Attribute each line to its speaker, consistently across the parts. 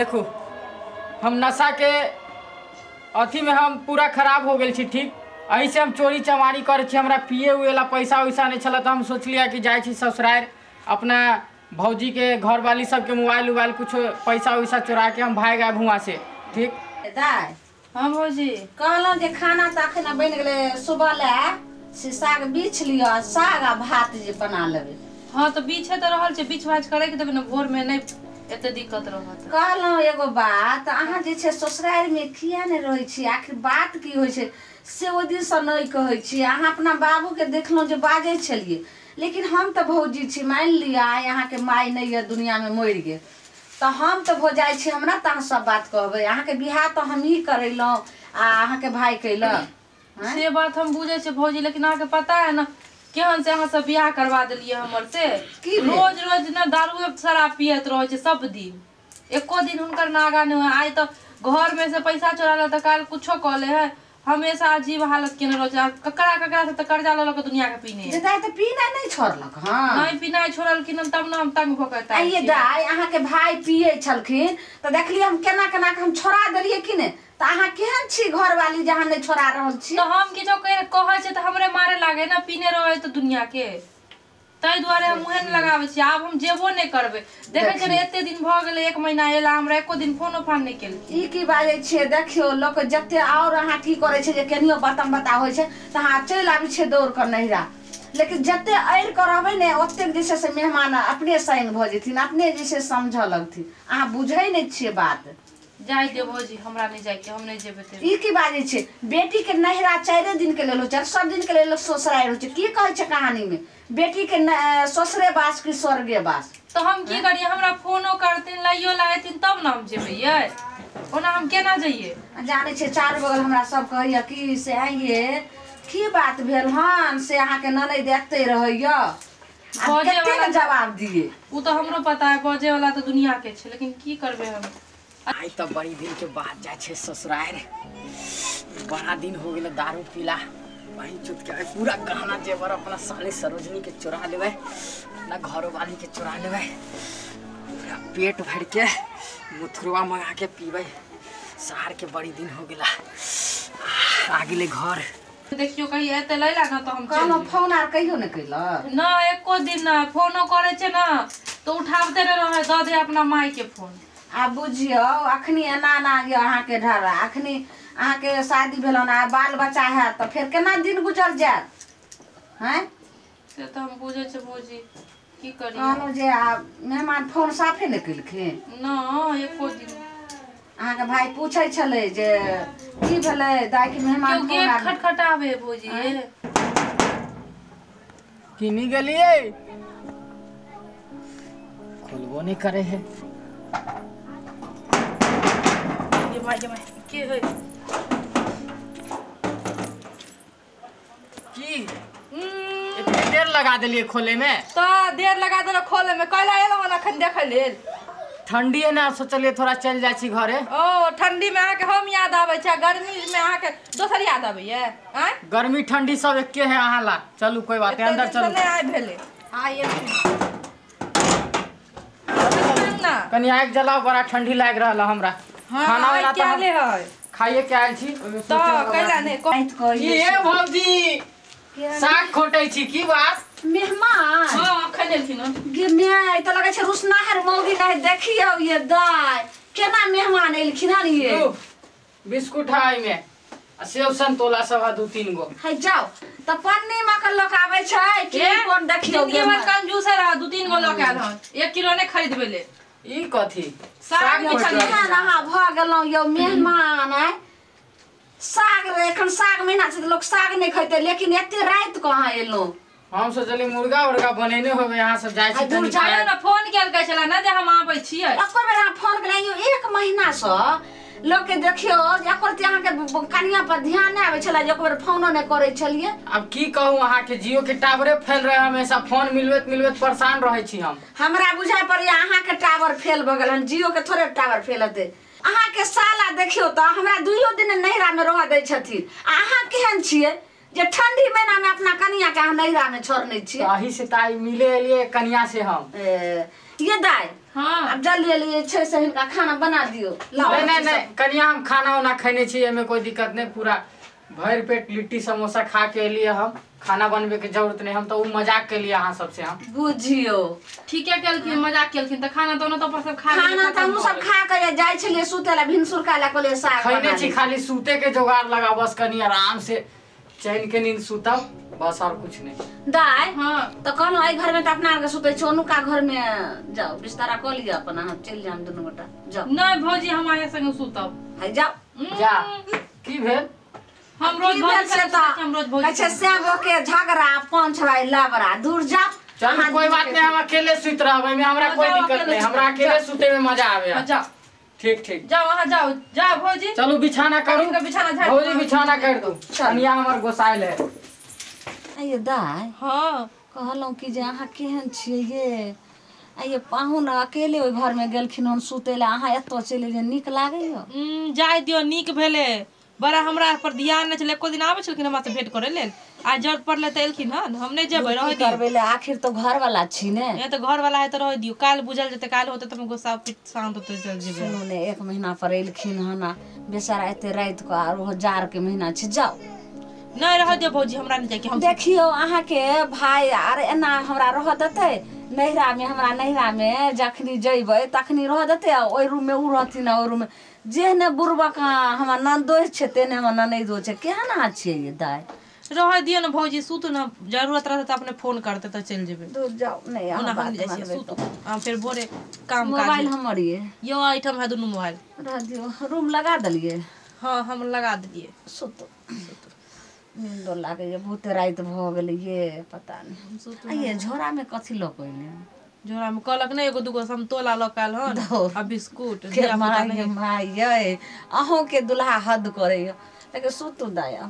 Speaker 1: देखो हम नशा के अथी में हम पूरा खराब हो गए छी। ठीक अही से हम चोरी चमारी करे छी। हमरा पिए हुए ला पैसा वैसा नहीं चला तो हम सोच लिया कि जाए छी ससुराल अपना भौजी के घर वाली सबके मोबाइल उबाइल कुछ पैसा वैसा चुरा के हम भाग आए हुआ से। ठीक
Speaker 2: दाय
Speaker 3: हाँ भौजी
Speaker 2: कहलौं जे खाना तो अखन बन गए सुबह ले से साग बीछ लियो साग आ भात जे बना लेबे।
Speaker 3: हाँ तो बीछे तो रहल छे बीछ भाज करे के तब न भोर में नहीं एते दिक्कत रहत।
Speaker 2: कहलौं एगो बात अहाँ जे छे ससुराल में किया ने रहै छी आखिर बात की होय छे से ओ दिन से नहीं कहै छी। अहाँ अपना बाबू के देखलौं जे बाजै छलिए लेकिन हम तो भौजी छी मान लिया यहाँ के माय नहीं है दुनिया में मर गए तो हम तो भौजाई छी हमरा तो सब बात कहबे। अहाँ के बियाह तो हम ही करैलौं आ अहाँ के भाई कैलक
Speaker 3: से बात हम बुझे छे भौजी लेकिन अहाँ के पता है ना केहन से अहाँ सब बियाह करवा दिलिए हमर से। रोज रोज ना दारू शराब पियत रहे छे सब दिन एको दिन हुनकर नागा नहीं आय तो घर में से पैसा चोरा ला तो काल कुछो कहले है हमेशा अजीब हालत केने रह ककरा ककरा से तो कर्जा ल दुनिया के पीने
Speaker 2: जे दाय तो पीना नहीं छोड़लक। हां
Speaker 3: नहीं पीना छोड़ल कि तब ना हम तंग भोकता
Speaker 2: ये दाय अहाँ के भाई पिए छलखिन तो देखली हम केना केना के हम छोड़ा देलिए कि ने तो अहाँ केहन छी घर वाली जहां नहीं छोड़ा रहल छी।
Speaker 3: तो हम किछो कहे छे तो हमरे मारे लागे ना पीने रहे तो दुनिया के तई दुआरे हम मुहे न लगावे छी। अब हम जेबो नहीं करबे देखे छे एते दिन भ गेले 1 महीना एला हमरा एको दिन फोनो फान नहीं केल।
Speaker 2: ई की बाजे छे देखियो लोग जते और अहाँ की करे छे जे केनियो बतम बता होय छे त अहाँ चल आबी छे दौड़ कर नहिरा लेकिन जते ऐर करबे ने ओते जैसे से मेहमान अपने संग भ जेथिन अपने जैसे समझ लगथिन। अहाँ बुझै नहीं छे बात
Speaker 3: जाय दे भौजी हमरा नहीं जाय के हम नहीं जेबे ते।
Speaker 2: ई की बाजे छे बेटी के नहिरा 4 दिन के लेलो 7 दिन के लेलो ससुराल हो छे की कहै छे कहानी में बेटी के ससुरे बास की स्वर्गे बास।
Speaker 3: तो हम की करिए हमरा फोनो करथिन लाइयो लाएथिन तब ना हम जेबे ये ओना हम केना जाइए।
Speaker 2: जाने छे चार बगल हमरा सब कहैया कि से आइए की बात भेल हन से अहाँ के ननई देखते रहैया
Speaker 3: बजे वाला
Speaker 2: जवाब दिए
Speaker 3: उ तो हमरो पता है बजे वाला तो दुनिया के छे लेकिन की करबे हम।
Speaker 1: आई तो बड़ी दिन के बाद जाए छे ससुराल बड़ा दिन हो गेल दारू पीला वही चुत के पूरा गहना जेवर अपना साली सरोजनी के चुरा लेवे अपना घर वाली के चुरा लेवे पूरा पेट भर के मुथुरवा मंगा के पीवे शहर के बड़ी दिन हो गेला आगे घर
Speaker 3: देखियो कहीं एते लैला ना तो हम
Speaker 2: कोनो फोन आर कहियो न कैला
Speaker 3: ना एको दिन ना फोनो करे छे ना तो उठावते न रहे द दे अपना माई के फोन।
Speaker 2: आ बुझियो अखनी एना ना गयो अहाँ के ढारा अखनी अहाँ के शादी भेलो ना बाल बच्चा है तो फिर केना दिन गुजर जात हैं
Speaker 3: से तो हम बुझे छे भौजी की करी
Speaker 2: कहलो जे मेहमान फोन साफे न केलखिन
Speaker 3: ना एको दिन।
Speaker 2: अहाँ के भाई पूछै छले जे की भेले दाई के मेहमान
Speaker 3: क्यों गेट खटखटावे भौजी
Speaker 1: किनी गेलिए खुलबो नहीं करे है
Speaker 3: के है
Speaker 1: की इतने देर लगा दिलिए खोले में
Speaker 3: तो देर लगा देला खोले में कहला एलो ना खन देखे लेल
Speaker 1: ठंडी है ना सोचलिए थोड़ा चल जाए छी घरे।
Speaker 3: ओ ठंडी में आके हम याद आवे छे गर्मी में आके दोसर याद आवे है हैं
Speaker 1: गर्मी ठंडी सब एके है अहाँ ला चलू कोई बात है अंदर चलू
Speaker 3: नहीं आए भेले आइए ना
Speaker 1: कनी आग जलाओ बड़ा ठंडी लाग रहा हमरा।
Speaker 3: हां
Speaker 1: खाना वाला
Speaker 3: क्या ले है
Speaker 1: खाइए के आयल छी
Speaker 3: तो कैला ने
Speaker 2: ये
Speaker 1: भौजी साग खोटै छी की बात
Speaker 2: मेहमान
Speaker 3: हां खनेलखिन
Speaker 2: गे मैं तो लगे छे रुसनाहर मौगी नहीं देखियो ये दाई केना मेहमान एलखिन हन ये
Speaker 1: बिस्कुट है में सेव संतोला सब 2-3 गो
Speaker 2: है जाओ त पन्नी में के लोग आवे छे के कोन देखियो
Speaker 3: ये मत कंजूस है 2-3 गो लोग आल हन 1 किलो ने खरीदबे ले
Speaker 1: ई कथी
Speaker 3: साग
Speaker 2: छलिया ना भ गेलौ यो मेहमान है साग एखन साग महीना से लोग साग नहीं खइते लेकिन एते रात कहां एलो
Speaker 1: हम सोचली मुर्गा उर्गा बनेने होबे यहाँ सब जाय छी
Speaker 3: दूर जाय ना फोन केल के छला ना जे हम आबै छियै
Speaker 2: एको बेर हम फोन केलियो 1 महीना से लोग के देखियो एकर ते अहाँ के कनिया पर ध्यान नहीं आवे छला जे एको बेर फोनो नहीं करे छलिए।
Speaker 1: अब की कहूं अहाँ के जियो के टावरे फेल रहे हमेशा फोन मिलवेत परेशान रहे छी हम।
Speaker 2: हमरा बुझाय पर अहाँ के टावर फेल भ गेल जियो के थोड़े टावर फेल हेते अहाँ के साला देखियो त हमरा 2 दिन नहिरा में रह दै छथिन अहाँ केहन छिए जे ठंडी महीना में अपना कनिया के अहाँ नहिरा में छोड़ने छिए।
Speaker 1: ताही से ताई मिले लिए कनिया से हम
Speaker 2: ये दाई
Speaker 3: हाँ
Speaker 2: अब जल्दी जल्दी छे से इनका खाना बना दियो।
Speaker 1: नहीं कनिया हम खाना वाना खाने छी, एमे कोई दिक्कत नहीं। पूरा भर पेट लिट्टी समोसा खा के लिए हम खाना बनबे के जरूरत नहीं। हम तो उ मजाक के लिए अहाँ सबसे हम
Speaker 2: बुझियो
Speaker 3: ठीक है केलखिन, मजाक केलखिन त खाना दोनों तो पर सब खा
Speaker 2: खाना त हम सब खा के जाय छलिए सुते ला, भिनसुर काला कोले साग
Speaker 1: खैने छी। खाली सूते के जुगाड़ लगा बस, कनी आराम से चैन के नींद सुतब बस, और कुछ नहीं।
Speaker 2: दाय
Speaker 3: हाँ
Speaker 2: तो कहलो आई घर में त अपना के सुते छी, ओनु का घर में जाओ बिस्तारा क लिया अपन, हम चल जाम दुनु गोटा जाओ।
Speaker 3: नहीं भौजी हम आए संग सुतब।
Speaker 2: है जाओ
Speaker 1: जा की भेल
Speaker 3: हम रोज भौजी
Speaker 2: अच्छा से के झगड़ा पंच भाई लबरा दूर जाओ।
Speaker 1: चल कोई बात नहीं, हम अकेले सुत रहबे में हमरा कोई दिक्कत नहीं। हमरा अकेले सुते में मजा आवे।
Speaker 3: जाओ
Speaker 1: ठीक ठीक
Speaker 3: जाओ वहां जाओ, जाओ भौजी
Speaker 1: चलो बिछाना करू।
Speaker 3: बिछाना झाड़
Speaker 1: भौजी बिछाना कर दो, कनिया हमर गोसाइल है।
Speaker 2: आइए दाय
Speaker 3: हाँ
Speaker 2: कहलो कि जे अहाँ केहन छियै ये, आइए पाहुन अकेले ओइ घर में गेलखिन हन सुते ला, अहाँ एतो चलि एलियै, नीक लागैयो?
Speaker 3: जाय दियो, नीक भेले। बड़ा हमरा पर ध्यान नहीं चले, एको दिन आवे छलखिन हमरा से भेंट करे लेल, आज जरूरत पड़ले त एलखिन हन, हम नहीं जेबै, रह दियो।
Speaker 2: करबे ले आखिर तो घर वाला छी ने।
Speaker 3: ये तो घर वाला है तो रह दियो, काल बुझल जते, काल होते त हम गुस्सा पिट शांत होते चल जेबै।
Speaker 2: सुनू ने 1 महीना पर एलखिन हन, बेचारा एते रात को और जार के महीना छी, जाओ
Speaker 3: नहीं रह दियो भौजी, हमरा नहीं जाके हम
Speaker 2: देखियो अहाँ के भाई आर एना हमरा रह देते नैहरा में। हमरा नैहरा में जखनी जइबै तखनी रह देते, ओइ रूम में उ रहथिन, ओइ रूम में जेहने बुरबक हमर ननदोइ छै तेने हमर ननैदो छै। केहन अहाँ छियै ये दाय?
Speaker 3: रह दियो न भौजी, सुतू न, जरूरत रहते त अपने फोन करते त चल जेबै।
Speaker 2: दूर जाओ नहीं
Speaker 3: ओना
Speaker 2: अहाँ
Speaker 3: हम
Speaker 2: बात
Speaker 3: जाय छी,
Speaker 2: मानबै
Speaker 3: सुतू
Speaker 2: तो।
Speaker 3: आ फिर भोरे काम
Speaker 2: मोबाइल
Speaker 3: काज
Speaker 2: हमर ये
Speaker 3: यो आइटम है दोनों मोबाइल।
Speaker 2: रह दियो, रूम लगा देलिए।
Speaker 3: हाँ हम लगा दिए।
Speaker 2: सुतो नींदो लागे ये, बहुत रात भ गेलै ये, पता नहीं।
Speaker 3: सुतू
Speaker 2: आइए झोरा में कथी ल कोइले?
Speaker 3: झोरा में कहलक नहीं एगो दूगो समतोला लकाल हन आ बिस्कुट
Speaker 2: के माई माई ये अहों के दुल्हा हद करे यो, लेकिन सुतू दाया।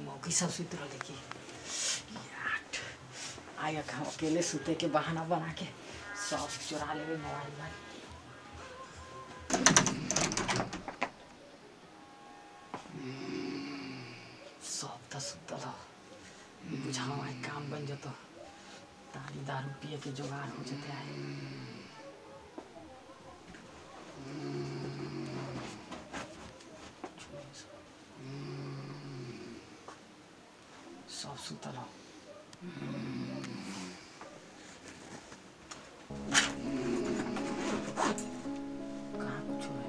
Speaker 1: मौकी सब सुत रह देखी आया हम अकेले सुते के बहाना बना के सब चुरा लेबे मोबाइल में। सब त सुतल बुझाओ आई काम बन जतो, तारी दारू पिए के जुगाड़ हो जते आए। सब सुतल कहाँ कुछ है?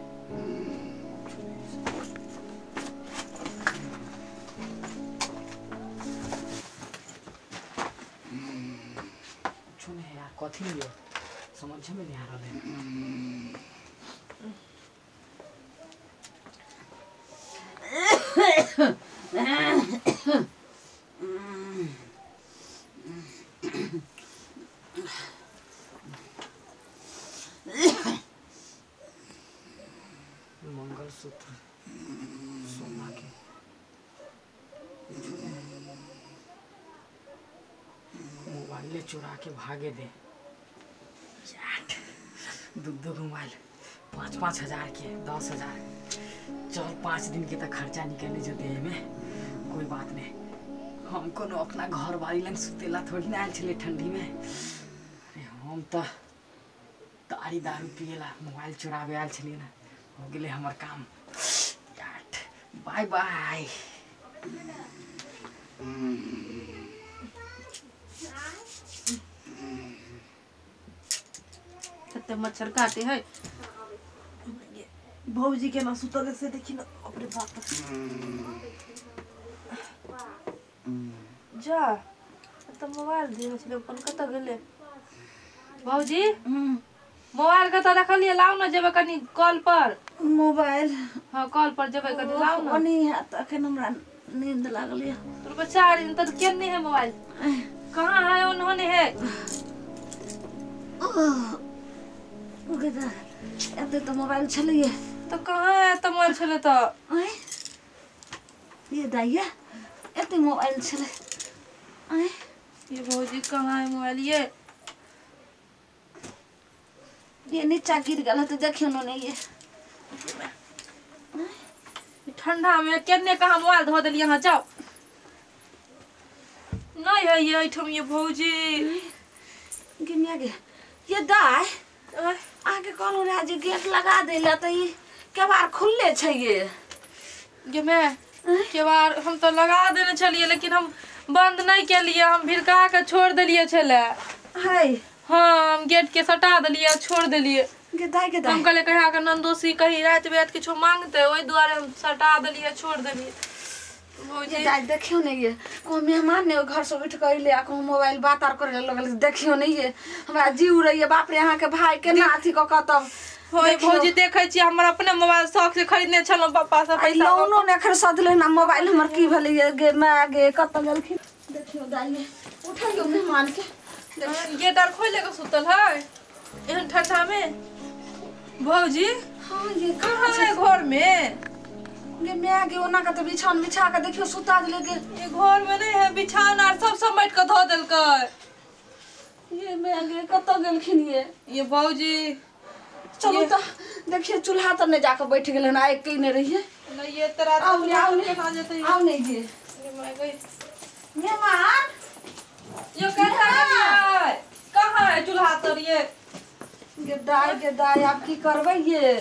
Speaker 1: कुछ नहीं यार, कथी लियो समझ में नहीं आ रहा है। मंगलसूत्र सोना के मोबाइल चुरा के भागे दे। दो मोबाइल 5-5 हजार के 10 हजार, चल 5 दिन के तक खर्चा निकले जो दे में, कोई बात नहीं। हमको न अपना घर बारी लंग सुतेला थोड़ी ना आयल छले ठंडी में। अरे हम तो तारी दारू पिएला मोबाइल चुरावे आयल छलिए ना, हो गेले हमर काम। Bye bye.
Speaker 3: कते मच्छर काटे है भौजी के ना सुतले से देखी ना, अपने बाप जा तो मोबाइल दिए छले अपन कत गेले भौजी? मोबाइल कत रखलिए, लाउ ना जेबे कनी कॉल पर।
Speaker 2: मोबाइल
Speaker 3: हां कॉल पर जेबे कनी, लाउ ना।
Speaker 2: ओनी है त अखन हमरा नींद लागल है।
Speaker 3: तोर बच्चा इन त केने है मोबाइल? कहां है? उन्होंने है
Speaker 2: गदा एते तो मोबाइल छलिए
Speaker 3: तो कहां है? तो मोबाइल छले तो
Speaker 2: आय ये दाइया एते मोबाइल छले। आय
Speaker 3: ये भौजी कहां है मोबाइल?
Speaker 2: ये नीचा गिर गल तो देखियो न ये
Speaker 3: ठंडा में केने कहां मोबाइल धो देलिए? हां जाओ, नहीं है ये ठम ये भौजी।
Speaker 2: गिनिया गे ये दाय आगे कहलू रे जे गेट लगा देला त ई केबार खुलले छै
Speaker 3: ये मैं केबार हम तो लगा देने छलिए लेकिन हम बंद नहीं के लिए हम भिरका के छोड़ दिलिए छले
Speaker 2: है
Speaker 3: हाँ हम गेट के सटा दिलिए छोड़ दिलिए
Speaker 2: गे दाय
Speaker 3: हम कहले कहा के नंदोसी कहीं रात बेरात किछो मांगते ओई दुआरे हम सटा दिलिए छोड़ दिलिए
Speaker 2: ये दाय देखियो नहीं ये को मेहमान ने घर से उठ के अइले आ को मोबाइल बात आर करे लगल देखियो नहीं ये हमरा जीव रहिए बाप रे अहाँ के भाई केना अथी क क तब
Speaker 3: होय भौजी देखै छी हमर अपने मोबाइल शौक से खरीदने छलो पापा से पैसा
Speaker 2: लोनो ने खर सदले ना मोबाइल हमर की भेलै ये गे माय गे कत गेलखिन देखियो दाय उठाइयो मेहमान के
Speaker 3: ये डर खोले के सुतल है एहन ठंडा में भौजी
Speaker 2: हां ये
Speaker 3: कहां है घर में
Speaker 2: गे मैं गे ओना का तो बिछान बिछा के देखियो सुता देले गे
Speaker 3: ये घर में नहीं है बिछान और सब समेट के धो देलकै
Speaker 2: ये मैं गे कत गेलखिन
Speaker 3: ये भौजी
Speaker 2: चलो तो देखिए चूल्हा तो नहीं जाकर बैठ गेलन आए के नहीं रहिए
Speaker 3: नहीं ये तेरा
Speaker 2: आओ
Speaker 3: के खा जेतै
Speaker 2: आओ नहीं जी
Speaker 3: ये मैं गई
Speaker 2: मेहमान
Speaker 3: ये कैसा है कहां है चूल्हा तर ये
Speaker 2: गे दाई आप की करबै ये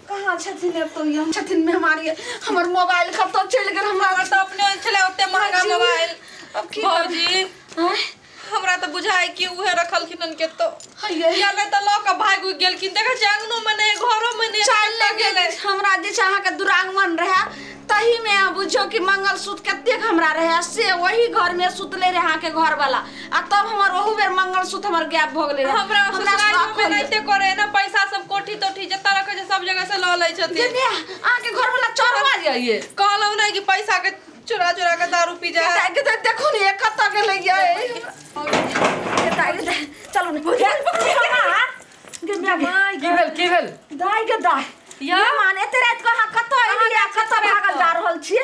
Speaker 2: कहां छथिन तो ये हम छथिन मेहमान ये हमर मोबाइल कब तो चल गेल हमरा
Speaker 3: तो अपने चले ओते महंगा मोबाइल
Speaker 2: अब की
Speaker 3: भौजी
Speaker 2: हैं
Speaker 3: हमरा तो बुझाय कि उहे रखलखिन के तो
Speaker 2: ये
Speaker 3: गेलै त लोक भाग गेलखिन देखै छै अंगनो में नहीं घरो में नहीं
Speaker 2: चल गेलै हमरा जे छै अहाँ के दुरांगमन रहे तही में बुझो कि मंगलसूत्र कतेक हमरा रहे से वही घर में सुतले रहे अहाँ के घर वाला आ तब हमर ओहू बेर मंगलसूत्र हमर गायब भ गेलै
Speaker 3: हमरा ससुराल में नहिते करे ना पैसा सब कोठी तोठी जत्ता रखे छै सब जगह से ल लै छथिन
Speaker 2: अहाँ के घर वाला चोरवा जाइए
Speaker 3: कहलौ नहीं कि पैसा के चुरा चुरा के दारू पी जाए
Speaker 2: देखो नहीं कत गेलै चलो ने
Speaker 1: की भेल
Speaker 2: दाई के दाई
Speaker 3: या
Speaker 2: माने ते रात कहां कत एलिया कत भागल जा रहल छिए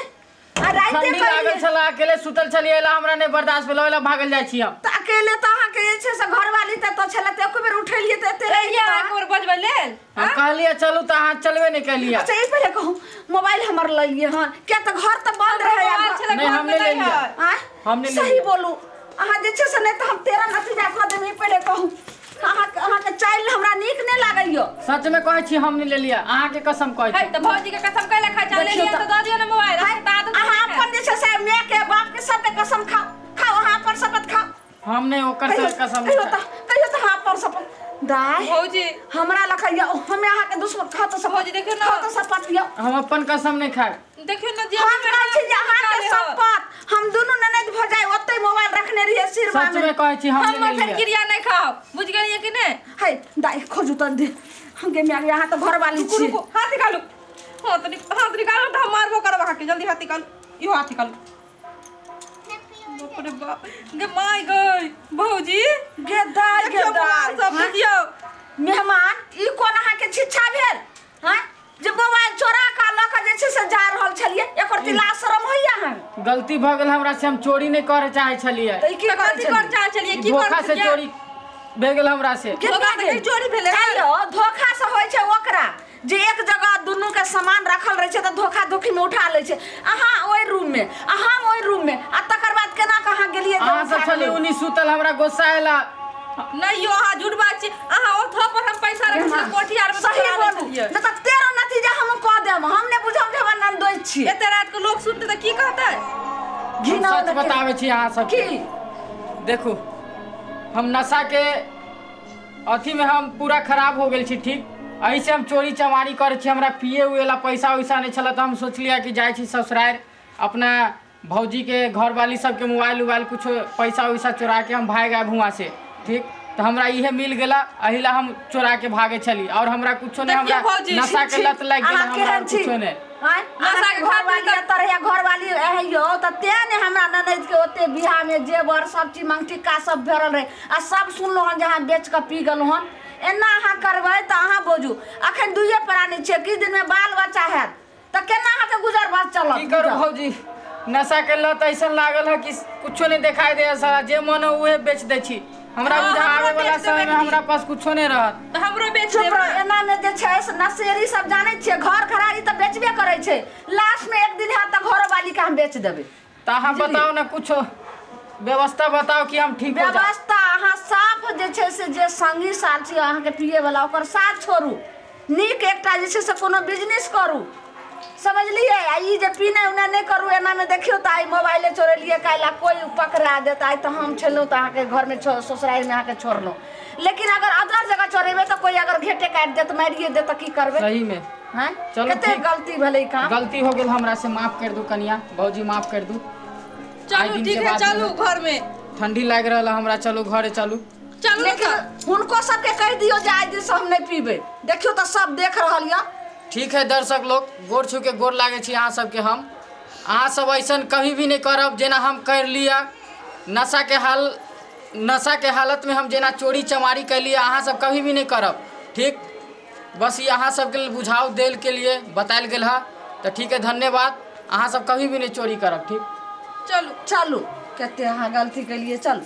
Speaker 2: आ रात
Speaker 1: ठंडी लागल छला अकेले सुतल छलिए ला हमरा ने बर्दाश्त भेल ओला भागल जाय छी हम
Speaker 2: त अकेले त अहाँ के जे छै से घरवाली त तो छला त एको बेर उठेलिए त एते
Speaker 3: या एक बार बजबै लेल
Speaker 1: हम कहलिए चलू त अहाँ चलबे नहीं केलिए
Speaker 2: अच्छा ई पहले कहूं मोबाइल हमर ल लिए हां क्या त घर त बंद रहे
Speaker 1: नहीं हमने ले लिया हमने
Speaker 2: सही बोलू अहाँ जे छै से नहीं त हम तेरा नतीजा क देब ई पहले कहूं अहाँ के चाइल्ड हमरा नीक नहीं लागइयो
Speaker 1: सच में कहै छी हम नहीं ले लिया अहाँ के कसम कहै छी
Speaker 3: त भौजी के कसम कैला खा जा ले लिया त द दियो ना मोबाइल
Speaker 2: अहाँ अपन जे छै से माय के बाप के सब के कसम खाओ अहाँ पर शपथ खाओ
Speaker 1: हम नहीं ओकर से कसम
Speaker 2: कहियो त अहाँ पर शपथ दाई
Speaker 3: भौजी
Speaker 2: हमरा लखइया हमें अहाँ के दुश्मन खा तो सब
Speaker 3: भौजी देखियो ना
Speaker 2: तो शपथ लियो
Speaker 1: हम अपन कसम नहीं खाए
Speaker 3: देखियो ना जे
Speaker 2: हम कहै छी जे अहाँ के शपथ हम दोनों ननद भ जाय ओते मोबाइल रखने रहिए सिरवा में
Speaker 1: सच में कहै छी हम नहीं ले लिया
Speaker 3: क्रिया नहीं खाओ बुझ गेलिए कि नहीं
Speaker 2: है दाई खोजू त दे हम के मारे यहाँ तो घर वाली छी
Speaker 3: हाथ निकालो हाथ निकालो त हम मारबो करब अहाँ के जल्दी हाथ निकालो यो हाथ निकालो बाप रे बाप गे माय गई भौजी
Speaker 2: गे दाई
Speaker 3: सब देखियो
Speaker 2: मेहमान ई कोन अहाँ के छिछा भेल हैं जे मोबाइल चोरा का ल के जे छै से जा रहल छलिए एकर तिला शरम होइया हम
Speaker 1: गलती भ गेल हमरा से हम चोरी नहीं करे चाहे छलिए
Speaker 2: त ई की
Speaker 3: कर चाहे छलिए की
Speaker 1: धोखा से चोरी भे गेल हमरा से
Speaker 3: धोखा से चोरी भेले
Speaker 2: हेलो धोखा से होय छै ओकरा जे एक जगह दुनू के सामान रखल रहे छै त धोखा धोखी में उठा ले छै अहाँ ओइ रूम में अहाँ ओइ रूम में आ तकर बाद केना कहां गेलिए
Speaker 1: अहाँ सब छली उनी सुतल हमरा गुस्सा आइला
Speaker 3: नहीं यो हां झूठ बात छी अहाँ ओथो पर हम पैसा रख छी कोठी आर में
Speaker 2: सही बोलू न त तेरो नतीजा हम क देम हम ने बुझम जे हम नंदोइ छी
Speaker 3: एते रात के लोग सुनते त की कहतै
Speaker 1: घिना सच बतावे छी अहाँ सब
Speaker 2: की
Speaker 1: देखो हम नशा के अथी में हम पूरा खराब हो गेल छी ठीक ऐसे हम चोरी चमारी करे छी हमरा पिए हुएला पैसा वैसा नहीं छला त हम सोचलिया कि जाय छी ससुराल अपना भौजी के घर वाली सब के मोबाइल कुछ पैसा वैसा चुरा के हम भाग आए हुआ से ठीक तो हमरा इहे मिल गेला अहिला हम चोरा के भागे छली और हमरा कुछो नहीं हमरा नशा के लत लग गेल हमरा कुछो नहीं
Speaker 2: नशा के घर वाली तरह घर वाली एहियो त ते ने हमरा ननद के ओते बियाह में जेवर सब चीज मंगटिका सब भरल रहे आ सब सुनलो हन जहां बेच के पी गेल हन एना अहाँ करबै त अहाँ बोझू अखन दुइये प्राणी छै किछ दिन में बाल बच्चा हैत त केना अहाँ के गुजर बस चलत
Speaker 1: की करू भौजी नशा के लत ऐसा लागल है कि कुछो नहीं दिखाई दे सारा जे मन उहे बेच दे छी हमरा बुझा आवे वाला समय में हमरा पास कुछो नहीं रहत
Speaker 3: त हमरो बेच देब
Speaker 2: एना में जे छै नशेरी सब जाने छियै घर घराड़ी त बेचबे करे छै लास्ट में एक दिन हैत त घर वाली के हम बेच देबै
Speaker 1: त अहाँ बताओ ना कुछो व्यवस्था बताओ कि हम ठीक हो जाए।
Speaker 2: व्यवस्था अहाँ साफ जे छै से जे संगी साथी अहाँके पिए वाला ओकर साथ छोड़ू, नीक एकटा जे छै से कोनो बिजनेस करू, समझलिए। आ ई जे पीने उने नहीं करू, एना में देखियो तो आई मोबाइले चोरेलिए, काल्हि कोई पकड़ा देता, आई तो हम छलहुँ तो अहाँके घर में ससुराल में अहाँके छोड़लहुँ। लेकिन अगर अदर जगह चोरेबे तो कोई अगर घेटे काट दे तो मारिए दे तो की करबे?
Speaker 1: सही में
Speaker 2: हैं?
Speaker 1: चलो
Speaker 2: कते
Speaker 1: ठीक।
Speaker 2: गलती भले काम,
Speaker 1: गलती हो गेल हमरा से, माफ कर दू कनिया, भौजी माफ कर दू।
Speaker 3: चलू ठीक है, चलू घर में,
Speaker 1: ठंडी लग रहा हमरा, चलो घरे चलू।
Speaker 3: चलू।
Speaker 2: लेकिन हुनको सबके कह दियो जे आज दिन से हम नहीं पीबे, देखियो तो सब देख रहल या।
Speaker 1: ठीक है दर्शक लोग, गोर छू के गोर लागे छी अहाँ सबके हम। अहाँ सब ऐसा कभी भी नहीं करब जेना हम कर लिया। नशा के हालत में हम जेना चोरी चमारी कर लिया, अहाँ सब कभी भी नहीं करब, ठीक। बस ये अहाँ सबके लिए बुझाव देल के लिए बतायल गेल है, तो ठीक है, धन्यवाद। अहाँ सब कभी भी नहीं चोरी करब, ठीक।
Speaker 2: चलू चलू, कते अहाँ गलती के लिए, चलू।